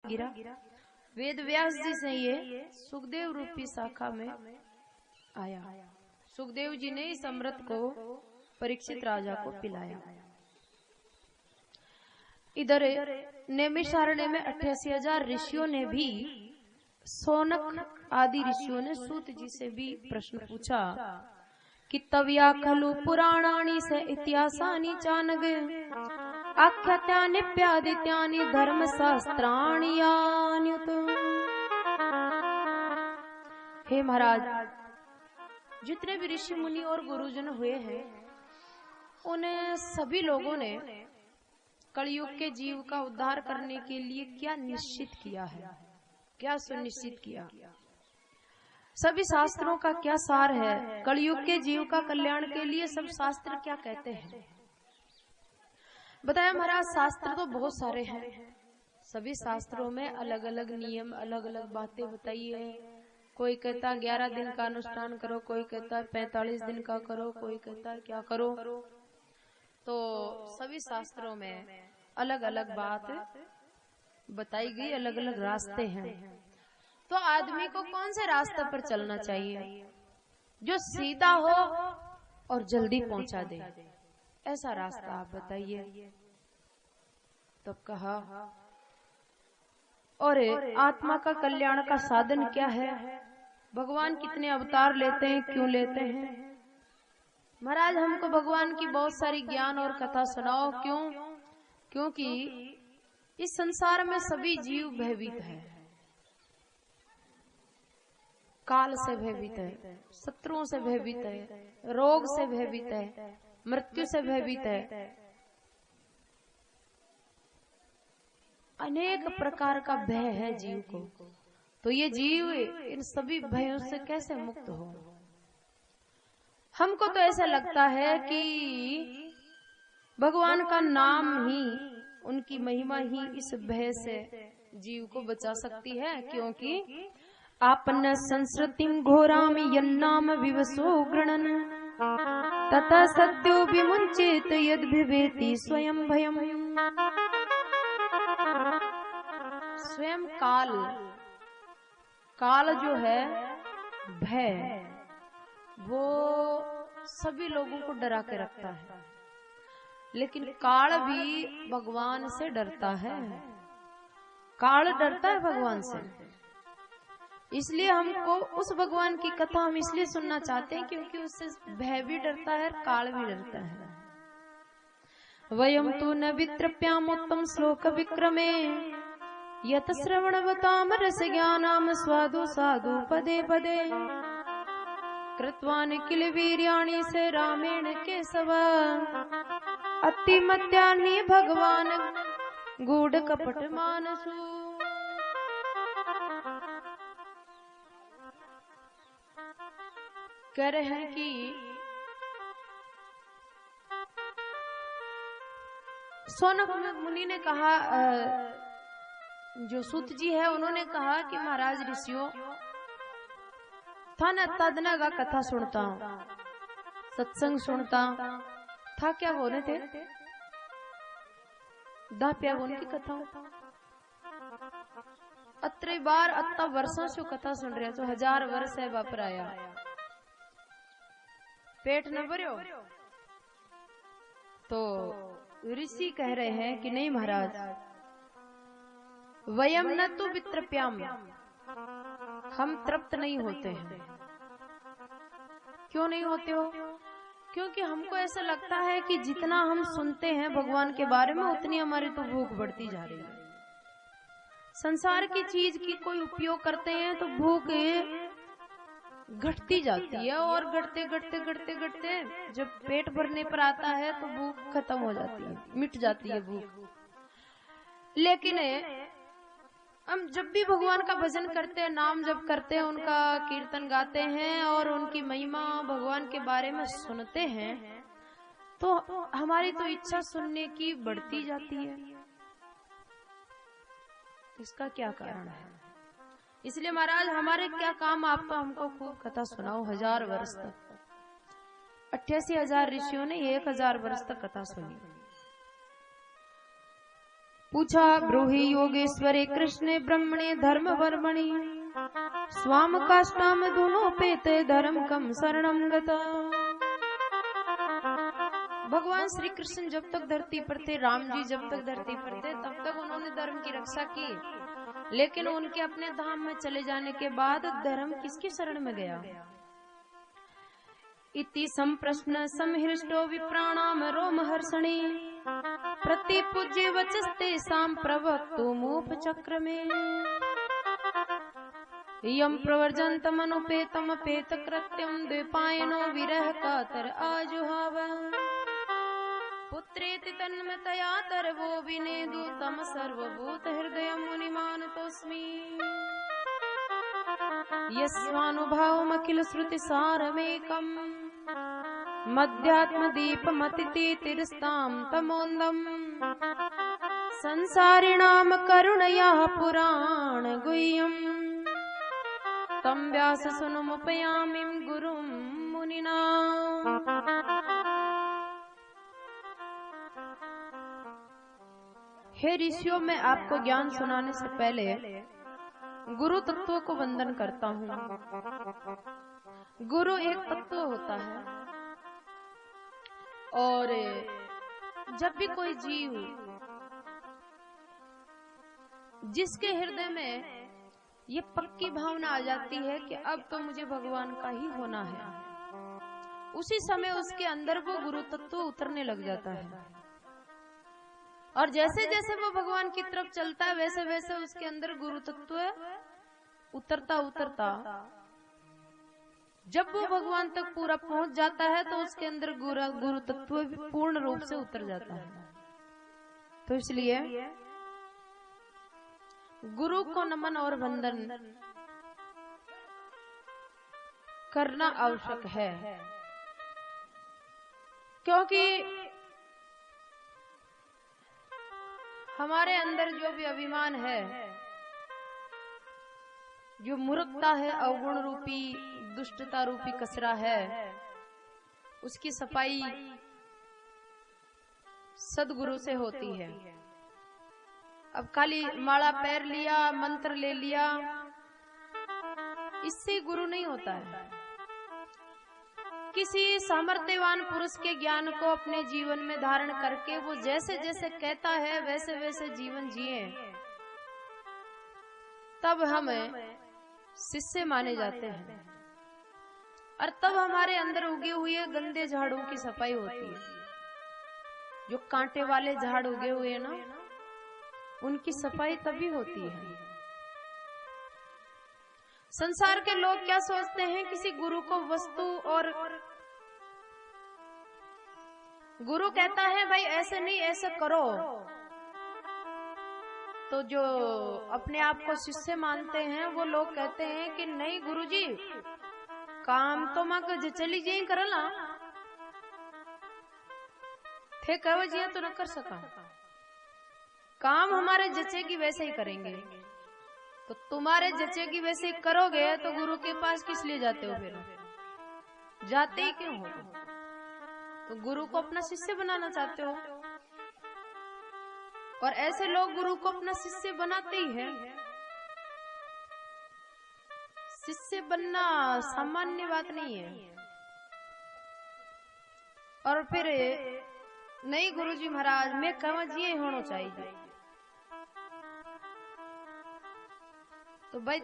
गिरा। वेद व्यास जी से ये सुखदेव रूपी शाखा में आया। सुखदेव जी ने इस अमृत को परीक्षित राजा को पिलाया। इधर नैमिषारण्य में 88,000 ऋषियों ने भी, सौनक आदि ऋषियों ने सूत जी से भी प्रश्न पूछा कि तव्या खलु पुराणानि से इतिहासानि चानग आख्यात्यानि प्यादित्यानि धर्म शास्त्राणि यान्युत। हे महाराज, जितने भी ऋषि मुनि और गुरुजन हुए हैं, उन सभी लोगों ने कलयुग के जीव का उद्धार करने के लिए क्या निश्चित किया है, क्या सुनिश्चित किया, सभी शास्त्रों का क्या सार है, कलयुग के जीव का कल्याण के लिए सब शास्त्र क्या कहते हैं। बताया महाराज, शास्त्र तो बहुत सारे हैं, सभी शास्त्रों में अलग अलग नियम, अलग अलग बातें बताई है। कोई कहता 11 दिन का अनुष्ठान करो, कोई कहता 45 दिन का करो, कोई कहता क्या करो। तो सभी शास्त्रों में अलग अलग बात बताई गई, अलग अलग रास्ते हैं। तो आदमी को कौन से रास्ते पर चलना चाहिए जो सीधा हो और जल्दी पहुंचा दे, ऐसा रास्ता आप बताइए। तब कहा, और आत्मा का कल्याण का साधन क्या है, भगवान कितने अवतार लेते हैं, क्यों लेते हैं। महाराज, हमको भगवान की बहुत सारी ज्ञान और कथा सुनाओ। क्यों? क्योंकि इस संसार में सभी जीव भयभीत है, काल से भयभीत है, शत्रुओं से भयभीत है, रोग से भयभीत है, मृत्यु से भयभीत है, अनेक प्रकार का भय है जीव को। तो ये जीव इन सभी भयों से कैसे मुक्त हो। हमको तो ऐसा लगता है कि भगवान का नाम ही, उनकी महिमा ही इस भय से जीव को बचा सकती है। क्योंकि आपन संस्कृतिं घोराम यन्नाम विवसो गृणन तथा सत्यो विमुंचित यद विवेति स्वयं भयम। स्वयं काल, काल जो है भय, वो सभी लोगों को डरा के रखता है, लेकिन काल भी भगवान से डरता है। काल डरता है भगवान से, इसलिए हमको उस भगवान की कथा हम इसलिए सुनना चाहते हैं क्योंकि उससे भय भी डरता है, काल भी डरता है। वयम तु न वित्रप्यामोत्तम श्लोक विक्रमे यत श्रवणवताम रस ज्ञानाम स्वादु साधु पदे पदे कृत्वा निखिल वीर्याणि से रामेण केशव अतिमत्यानि भगवान गूढ़ कपट मानसु। कह रहे हैं कि सौनक मुनि ने कहा, जो सूत जी है उन्होंने कहा कि महाराज ऋषियों, था न तदना का कथा सुनता हूँ, सत्संग सुनता था, क्या बोले थे दा प्या उनकी कथा अत्रे बार अत्ता वर्षों से कथा सुन रहे, तो 1000 वर्ष है वापर आया, पेट न भरो। तो ऋषि कह रहे हैं कि नहीं महाराज, वयम न तो वित्रप्याम, हम तृप्त नहीं होते हैं। क्यों नहीं होते हो? क्योंकि हमको ऐसा लगता है कि जितना हम सुनते हैं भगवान के बारे में, उतनी हमारी तो भूख बढ़ती जा रही है। संसार की चीज की कोई उपयोग करते हैं तो भूख घटती जाती है, और घटते घटते घटते घटते जब पेट भरने पर आता है तो भूख खत्म हो जाती है, मिट जाती है भूख। लेकिन हम जब भी भगवान का भजन करते हैं, नाम जप करते हैं, उनका कीर्तन गाते हैं और उनकी महिमा भगवान के बारे में सुनते हैं, तो हमारी तो इच्छा सुनने की बढ़ती जाती है। इसका क्या कारण है? इसलिए महाराज, हमारे क्या काम, आप तो हमको खूब कथा सुनाओ 1000 वर्ष तक। 88,000 ऋषियों ने 1000 वर्ष तक कथा सुनी। पूछा ब्रूहि योगेश्वरे कृष्णे ब्रह्मणे धर्म वर्मणि स्वाम काष्टाम दोनों पेते धर्म कम शरणम गता। भगवान श्री कृष्ण जब तक धरती पर थे, राम जी जब तक धरती पर थे, तब तक उन्होंने धर्म की रक्षा की, लेकिन उनके अपने धाम में चले जाने के बाद धर्म किसकी शरण में गया। इति संप्रश्न समहृष्टो विप्राणाम रोमहर्षणे प्रतिपूज्य वचस्ते साम प्रवक्तु मूप चक्र में यम प्रवर्जन्तम अनुपेतम पेत कृत्यम द्विपायनो विरह कातर आजुहाव पुत्रेति तन्मतया तरवो विनेदु तम सर्वभूत हृदय मुनिमान तोस्मि यस्वानुभावमखिल श्रुति सारमेकम् मध्यात्म दीपमतिति तिरस्तां तमोन्दम् संसारिणां करुणया पुराण गुह्यम् तं व्यास सुनुमुपयामि गुरुं मुनिना। हे ऋषियों, मैं आपको ज्ञान सुनाने से पहले गुरु तत्व को वंदन करता हूँ। गुरु एक तत्व होता है और जब भी कोई जीव जिसके हृदय में ये पक्की भावना आ जाती है कि अब तो मुझे भगवान का ही होना है, उसी समय उसके अंदर वो गुरु तत्व उतरने लग जाता है। और जैसे जैसे वो भगवान की तरफ चलता है वैसे वैसे उसके अंदर गुरु तत्व उतरता उतरता जब वो भगवान तक पूरा पहुंच जाता है तो उसके अंदर गुरु तत्व पूर्ण रूप से उतर जाता है। तो इसलिए गुरु को नमन और वंदन करना आवश्यक है, क्योंकि हमारे अंदर जो भी अभिमान है, जो मूर्खता है, अवगुण रूपी दुष्टता रूपी कचरा है, उसकी सफाई सदगुरु से होती है। अब खाली माला पैर लिया, मंत्र ले लिया, इससे गुरु नहीं होता है। किसी सामर्थ्यवान पुरुष के ज्ञान को अपने जीवन में धारण करके वो जैसे जैसे कहता है वैसे वैसे जीवन जिए, तब हम शिष्य माने जाते हैं और तब हमारे अंदर उगे हुए गंदे झाड़ों की सफाई होती है। जो कांटे वाले झाड़ उगे हुए ना, उनकी सफाई तभी होती है। संसार के लोग क्या सोचते हैं, किसी गुरु को वस्तु, और गुरु कहता है भाई ऐसे नहीं ऐसे करो, तो जो अपने आप को शिष्य मानते हैं वो लोग कहते हैं कि नहीं गुरुजी, काम तो मां चली जी करला थे कहो जी तो न कर सका, काम हमारे जचेगी वैसे ही करेंगे। तो तुम्हारे जचेगी वैसे ही करोगे तो गुरु के पास किस लिए जाते हो, फिर जाते ही क्यों हो? तो गुरु को अपना शिष्य बनाना चाहते हो, और ऐसे लोग गुरु को अपना शिष्य बनाते ही हैं। शिष्य बनना सामान्य बात नहीं है। और फिर नहीं गुरुजी महाराज मैं कहवा जी होना चाहिए, तो भाई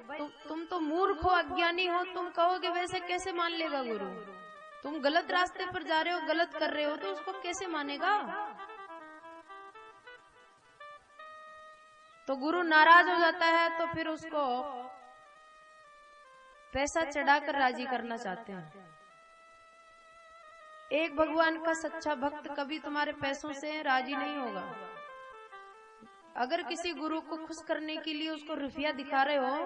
तुम तो मूर्ख हो, अज्ञानी हो, तुम कहोगे वैसे कैसे मान लेगा गुरु? तुम गलत रास्ते पर जा रहे हो, गलत कर रहे हो, तो उसको कैसे मानेगा? तो गुरु नाराज हो जाता है तो फिर उसको पैसा चढ़ाकर राजी करना चाहते हैं। एक भगवान का सच्चा भक्त कभी तुम्हारे पैसों से राजी नहीं होगा। अगर किसी गुरु को खुश करने के लिए उसको रुपया दिखा रहे हो,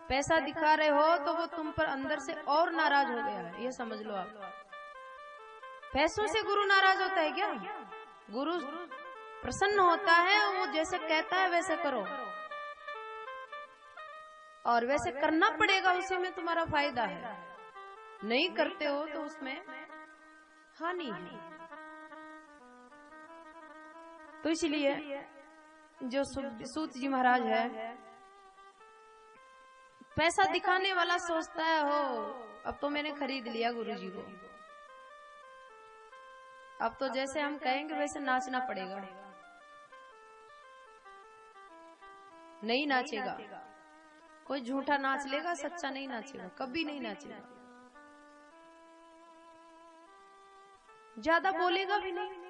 पैसा दिखा रहे हो, तो वो तुम पर अंदर से और नाराज हो गया है, ये समझ लो आप। पैसों से गुरु नाराज होता है क्या? गुरु प्रसन्न होता है, वो जैसे कहता है वैसे करो, और वैसे करना पड़ेगा, उसी में तुम्हारा फायदा है। नहीं करते हो तो उसमें हानि है। तो इसलिए जो सूत जी महाराज है, पैसा दिखाने वाला सोचता है हो अब तो मैंने खरीद लिया गुरु जी को, अब तो जैसे हम कहेंगे वैसे नाचना पड़ेगा। नहीं नाचेगा कोई, झूठा नाच लेगा, सच्चा नहीं नाचेगा, कभी नहीं नाचेगा। ज्यादा बोलेगा भी नहीं,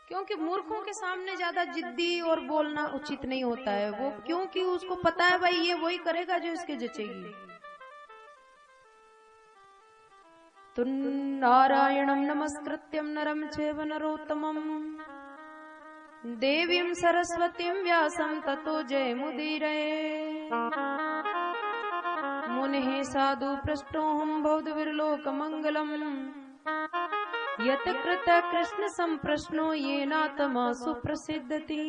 क्योंकि मूर्खों के सामने ज्यादा जिद्दी और बोलना उचित नहीं होता है। वो क्योंकि उसको पता है भाई ये वही करेगा जो इसके जचेगी। तो नारायणं नमस्कृत्यं नरं चैव नरोत्तमं देवीं सरस्वतीं व्यासं ततो जयमुदीरये। मुनिः साधु पृष्ठोऽहं बौद्धविर्लोकमङ्गलम् यत कृत कृष्ण संप्रश्नो येनात्मा सुप्रसिद्धति।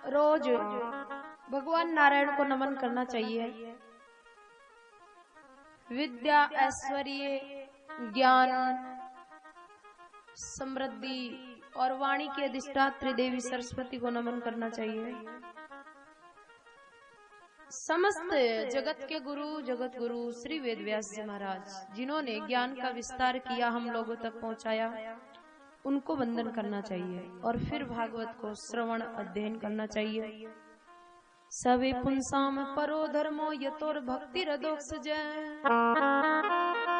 रोज भगवान नारायण को नमन करना चाहिए। विद्या, ऐश्वर्य, ज्ञान, समृद्धि और वाणी की अधिष्ठात्री देवी सरस्वती को नमन करना चाहिए। समस्त जगत के गुरु, जगत गुरु श्री वेदव्यास जी महाराज, जिन्होंने ज्ञान का विस्तार किया, हम लोगों तक पहुंचाया, उनको वंदन करना चाहिए। और फिर भागवत को श्रवण अध्ययन करना चाहिए। सवे पुंसाम परो धर्मो यतोर भक्ति रदोक्षजय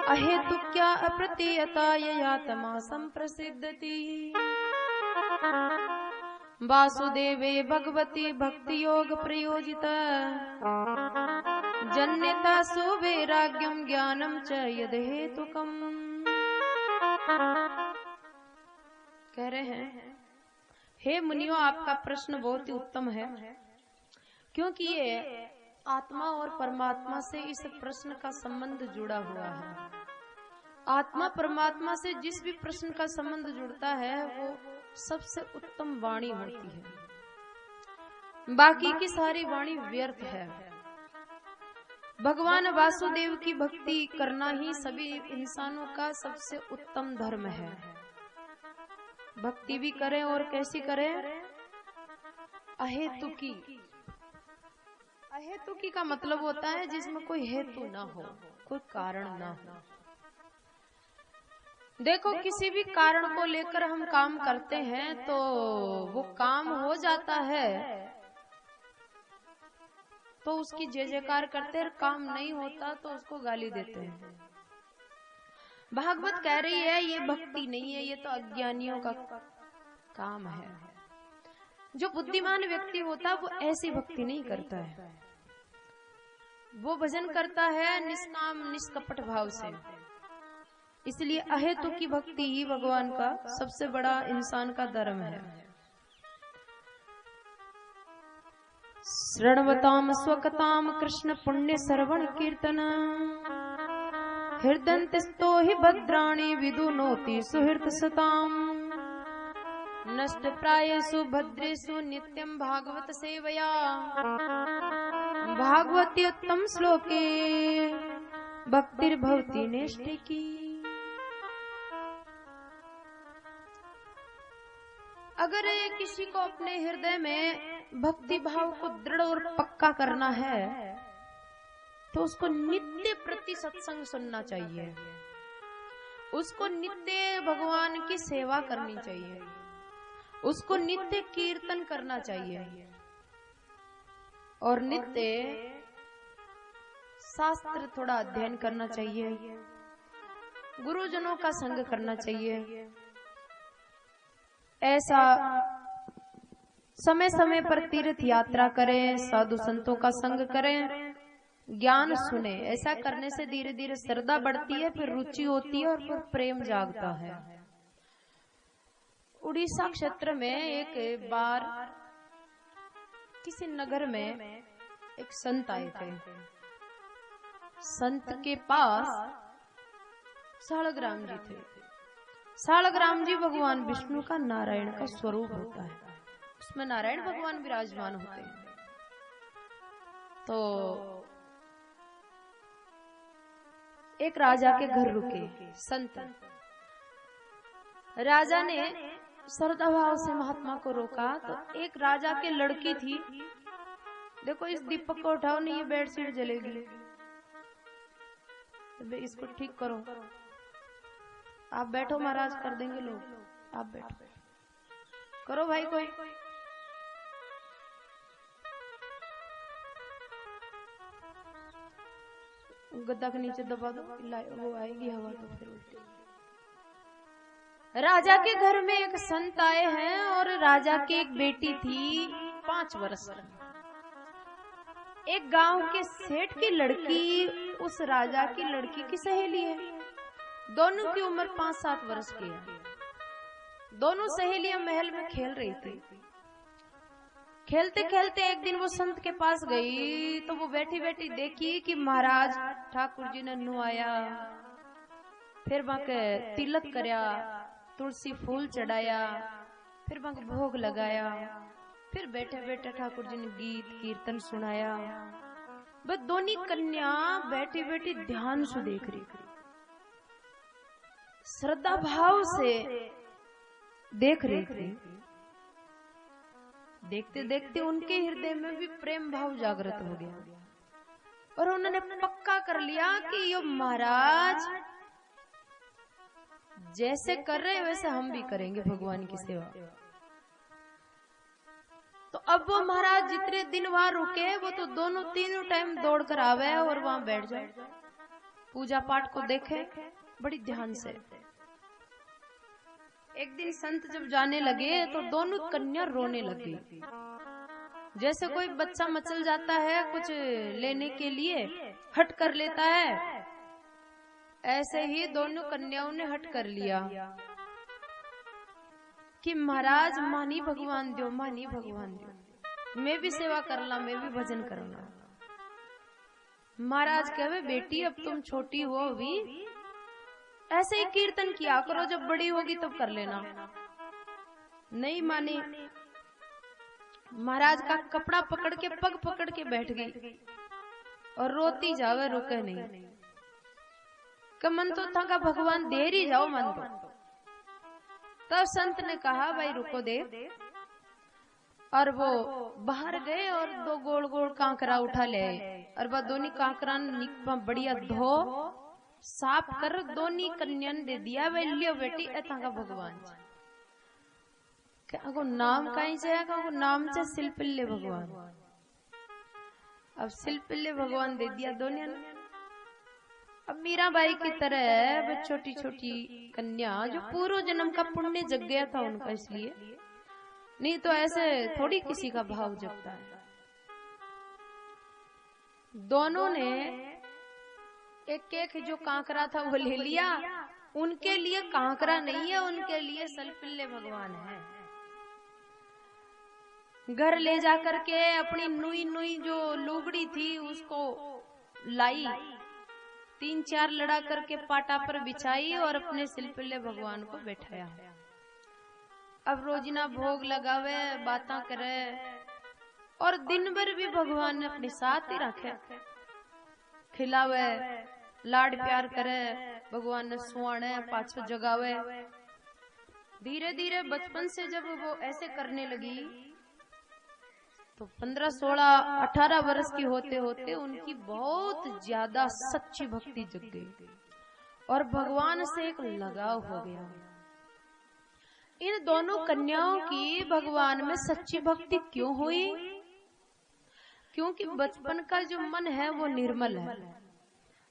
अहेतुक्या अप्रतीयता ययातमा संप्रसिद्धति। वासुदेवे भगवती भक्ति योग प्रयोजिता जन्यता सुवैराग्यम ज्ञानम च यद हेतुकम। कह रहे हैं, हे मुनियों, आपका प्रश्न बहुत ही उत्तम है, क्योंकि ये आत्मा और परमात्मा से इस प्रश्न का संबंध जुड़ा हुआ है। आत्मा परमात्मा से जिस भी प्रश्न का संबंध जुड़ता है वो सबसे उत्तम वाणी होती है, बाकी की सारी वाणी व्यर्थ है। भगवान वासुदेव की भक्ति करना ही सभी इंसानों का सबसे उत्तम धर्म है। भक्ति भी करें और कैसी करें? अहेतुकी। अहेतुकी का मतलब होता है जिसमें कोई हेतु ना हो, कोई कारण ना हो। देखो, किसी भी कारण को लेकर हम काम करते हैं तो वो काम हो जाता है तो उसकी जय जयकार करते हैं, काम नहीं होता तो उसको गाली देते हैं। भागवत कह रही है ये भक्ति नहीं है, ये तो अज्ञानियों का काम है। जो बुद्धिमान व्यक्ति होता है वो ऐसी भक्ति नहीं करता है, वो भजन करता है निष्काम निष्कपट भाव से। इसलिए अहेतु की भक्ति ही भगवान का सबसे बड़ा इंसान का धर्म है। श्रवणवताम स्वकताम कृष्ण पुण्य श्रवण कीर्तन हृदयंतिस्तो हि भद्राणि विदुनोति सुहृत सताम। नष्ट प्रायेषु भद्रेषु नित्यं भागवत सेवया भागवती उत्तम श्लोके भक्तिर्भवति नैष्ठिकी। अगर किसी को अपने हृदय में भक्ति भाव को दृढ़ और पक्का करना है तो उसको नित्य प्रति सत्संग सुनना चाहिए, उसको नित्य भगवान की सेवा करनी चाहिए, उसको नित्य कीर्तन करना चाहिए और नित्य शास्त्र थोड़ा अध्ययन करना चाहिए, गुरुजनों का संग करना चाहिए। ऐसा समय समय पर तीर्थ यात्रा करें, साधु संतों का संग करें, ज्ञान सुने। ऐसा करने से धीरे धीरे श्रद्धा बढ़ती है, फिर रुचि होती है और फिर प्रेम जागता है। उड़ीसा क्षेत्र में एक बार किसी नगर में एक संत आए थे। संत के पास सालग्राम जी थे। सालग्राम जी भगवान विष्णु का, नारायण का स्वरूप होता है, उसमें नारायण भगवान विराजमान होते हैं। तो एक राजा के घर रुके संत। राजा ने श्रद्धा भाव से महात्मा को रोका तो एक राजा के लड़की थी, देखो इस दीपक को उठाओ नहीं, ये बेडशीट जलेगी, इसको ठीक करो। आप बैठो महाराज, कर देंगे लोग, आप बैठो, करो भाई कोई। गद्दा के नीचे दबा दो, वो आएगी हवा तो फिर उल्टी। राजा के घर में एक संत आए हैं और राजा की एक बेटी थी 5 वर्ष। एक गांव के सेठ की लड़की उस राजा की लड़की की सहेली है। दोनों की उम्र 5-7 वर्ष की है। दोनों सहेलियां महल में खेल रही थी। खेलते खेलते एक दिन वो संत के पास गई तो वो बैठी बैठी देखी कि महाराज ठाकुर जी ने नुआया, फिर वहां के तिलक करया, तुलसी फूल चढ़ाया, फिर वहां भोग लगाया, फिर बैठे बैठे ठाकुर जी ने गीत कीर्तन सुनाया। बस दोनों कन्या बैठी बैठी ध्यान से देख रही, श्रद्धा भाव से देख रही थी। देखते देखते उनके हृदय में भी प्रेम भाव जागृत हो गया और उन्होंने पक्का कर लिया कि ये महाराज जैसे कर रहे वैसे हम भी करेंगे भगवान की सेवा। तो अब वो महाराज जितने दिन वहां रुके वो तो दोनों तीनों टाइम दौड़ कर आवे और वहां बैठ जाए, पूजा पाठ को देखे बड़ी ध्यान से। एक दिन संत जब जाने लगे तो दोनों कन्या रोने लगी, जैसे कोई बच्चा मचल जाता है कुछ लेने के लिए, हट कर लेता है, ऐसे ही दोनों कन्याओं ने हट कर लिया कि महाराज मानी भगवान दो, मानी भगवान दो, मैं भी सेवा करला, मैं भी भजन करला। महाराज कहे बेटी अब तुम छोटी हो, अभी ऐसे ही कीर्तन किया करो, जब बड़ी होगी तब कर लेना। नहीं मानी, महाराज का कपड़ा पकड़ के पग पकड़ के बैठ गई और रोती जावे, रुके नहीं। कि मन तो था का भगवान देर ही जाओ मन तो। तब संत ने कहा भाई रुको दे, और वो बाहर गए और 2 गोल गोल कांकरा उठा ले और वह दोनों कांकरा बढ़िया धो साफ कर दोनों कन्या ने दे दिया। वे लियो बेटी एता का भगवान को नाम कहीं जाएगा, वो नाम से शिल्पिल्ले भगवान। अब शिल्पिल्ले भगवान दे दिया दोनों ने। अब मीराबाई की तरह वो छोटी छोटी कन्या जो पूर्व जन्म का पुण्य जग गया था उनका, इसलिए नहीं तो ऐसे थोड़ी किसी का भाव जगता है। दोनों ने एक एक जो कांकरा था वो ले लिया। उनके लिए कांकरा नहीं है, उनके लिए सलपिल्ले भगवान है। घर ले जाकर के अपनी नुई नुई जो लुगड़ी थी उसको लाई, 3-4 लड़ा करके पाटा पर बिछाई और अपने सलपिल्ले भगवान को बैठाया। अब रोजिना भोग लगावे, बातें करे और दिन भर भी भगवान ने अपने साथ ही रखे, खिलावे, लाड प्यार करे, भगवान ने सुआने पाछो जगावे। धीरे धीरे बचपन से जब वो ऐसे करने लगी तो 15, 16, 18 वर्ष की होते होते उनकी बहुत ज्यादा सच्ची भक्ति जग गई और भगवान से एक लगाव हो गया। इन दोनों कन्याओं की भगवान में सच्ची भक्ति क्यों हुई? क्योंकि बचपन का जो मन है वो निर्मल है।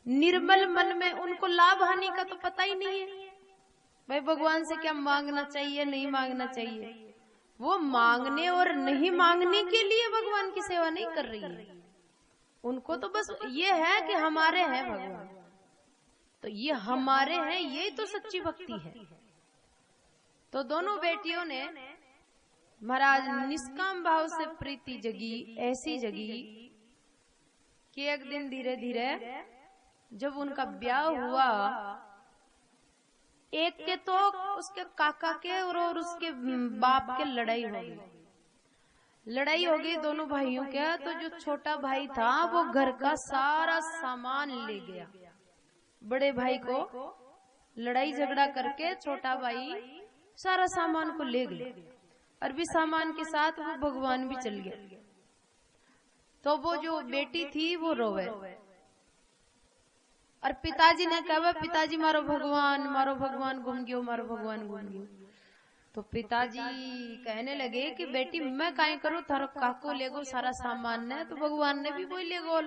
निर्मल मन में उनको लाभ हानि का तो पता ही नहीं है, भाई भगवान से क्या मांगना चाहिए नहीं मांगना चाहिए। वो मांगने और नहीं मांगने के लिए भगवान की सेवा नहीं कर रही है। उनको तो बस ये है कि हमारे हैं भगवान, तो ये हमारे हैं, यही तो सच्ची भक्ति है। तो दोनों बेटियों ने महाराज निष्काम भाव से प्रीति जगी, ऐसी जगी कि एक दिन धीरे धीरे जब उनका ब्याह हुआ, एक के तो उसके काका के और उसके बाप के लड़ाई हो गई दोनों भाइयों के। तो जो छोटा भाई था वो घर का सारा सामान ले गया। बड़े भाई को लड़ाई झगड़ा करके छोटा भाई सारा सामान को ले गए और भी सामान के साथ वो भगवान भी चल गया। तो वो जो बेटी थी वो रोवे और पिताजी ने कहा पिताजी मारो भगवान घूम गयो, मारो भगवान घूम गयो। तो पिताजी कहने लगे कि बेटी मैं काहे करूं, थारो काको ले गो सारा सामान ने, तो भगवान ने भी वही ले गो।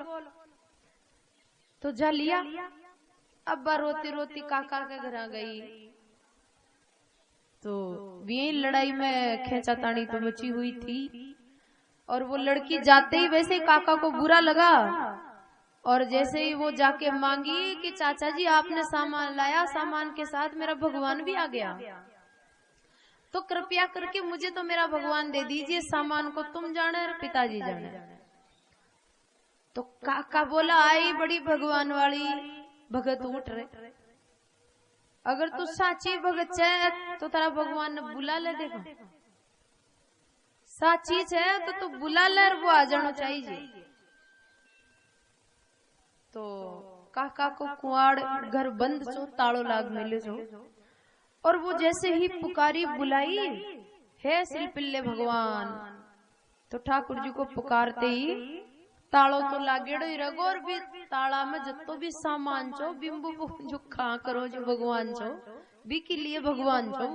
तो जा लिया। अब रोती रोती काका के घर आ गई। तो यही लड़ाई में खींचातानी तो मची हुई थी और वो लड़की जाते ही वैसे ही काका को बुरा लगा और जैसे ही वो जाके मांगी कि चाचा जी आपने सामान लाया, सामान के साथ मेरा भगवान भी आ गया, तो कृपया करके मुझे तो मेरा भगवान दे दीजिए, सामान को तुम जाने और पिताजी जाने। तो काका बोला आई बड़ी भगवान वाली भगत उठ रहे, अगर तू साची भगत है तो तेरा भगवान ने बुला ले, देखो साची है तो तू बुला ले और वो आ जाना चाहिए। तो काका को कुआड़ घर बंद छो, तालो लाग मिले छो और वो जैसे ही पुकारी बुलाई हे सिलपिल्ले भगवान, तो ठाकुर जी को पुकारते ही तालो तो लागेड़ो ही रगो और भी ताला में जत्तो भी सामान छो बिंबू जो खा करो जो भगवान छो बी के लिए भगवान छो।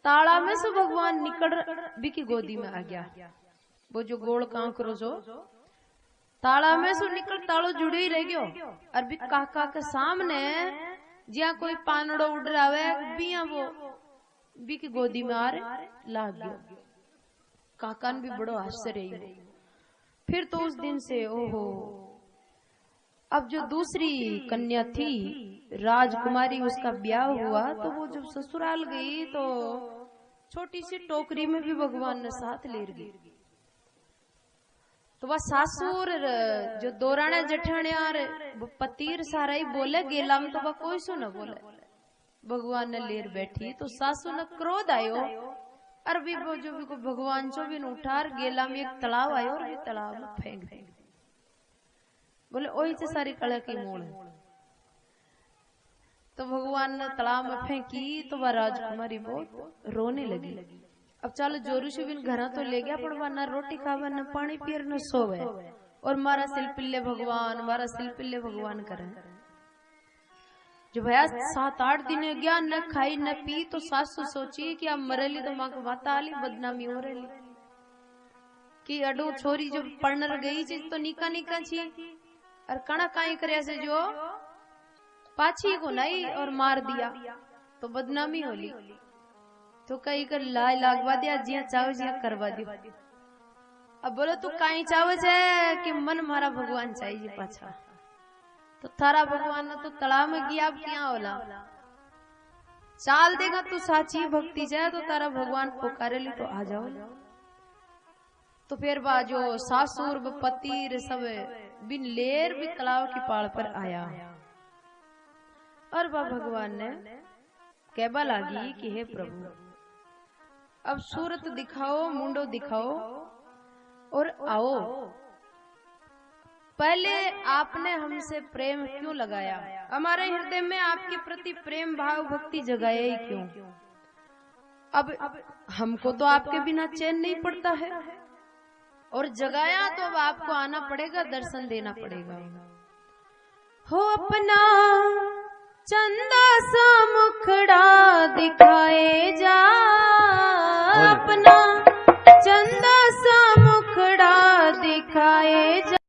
ताला में से भगवान निकल बी की गोदी में आ गया। वो जो गोल कां करो जो ताला में से निकल तालो जुड़े ही रह गयो और भी काका के सामने जिया कोई पानड़ो उड़ रहा बिया वो बी की गोदी में आ लाग गयो। काका ने भी बड़ो आश्चर्य। फिर तो उस दिन से ओहो, अब जो दूसरी कन्या थी राजकुमारी, उसका ब्याह हुआ तो वो जब ससुराल गई तो छोटी सी टोकरी में भी भगवान ने साथ ले गई। तो वह सासुर जो दोराने जेठाने और पतीर सारा ही बोले गेलाम, तो वह कोई सो न बोले, भगवान ने लेर बैठी। तो सासू ने क्रोध आयो और भी वो जो भी को भगवान चो भी उठार गेला में एक तालाब आयो और भी तालाब में फेंक दे। बोले ओही से सारी कला की मूल। तो भगवान ने तालाब में फेंकी तो वह राजकुमारी बहुत रोने लगी। अब चलो जोरू से भी घर तो ले गया, पर वह न रोटी खावा न पानी पियर न सोवे और मारा सिलपिल्ले भगवान करे। जो भैया 7-8 दिन गया न खाई न पी, तो सासू सोची कि अब मरेली तो माँ को बात आली बदनामी हो रही कि अडो छोरी जो पढ़ने गई चीज तो निका निका छी और कणा काई करे से जो पाछी को नहीं और मार दिया तो बदनामी होली। तो कई कर लाई लागवा दिया, जिया चाहो जिया करवा दियो। अब बोलो तू काई चाहो छे कि मन मारा भगवान चाहिए पाछा, तो थारा भगवान ने तो तलाव में गया, अब क्या होला चाल देगा तू साची भक्ति जाए तो तारा भगवान पुकारे ली तो आ जाओ। तो फिर बाजो सासुर पतिर सब बिन लेर भी तालाब की पाड़ पर आया और वह भगवान ने कहबा लागी कि हे प्रभु अब सूरत दिखाओ, मुंडो दिखाओ और आओ। पहले आपने हमसे प्रेम क्यों लगाया, हमारे हृदय में आपके प्रति प्रेम भाव भक्ति जगाया ही क्यों। अब हमको तो आपके बिना चैन नहीं पड़ता है और जगाया तो अब आपको आना पड़ेगा, दर्शन देना पड़ेगा। हो अपना चंदा सा मुखड़ा दिखाए जा, अपना चंदा सा मुखड़ा दिखाए जा।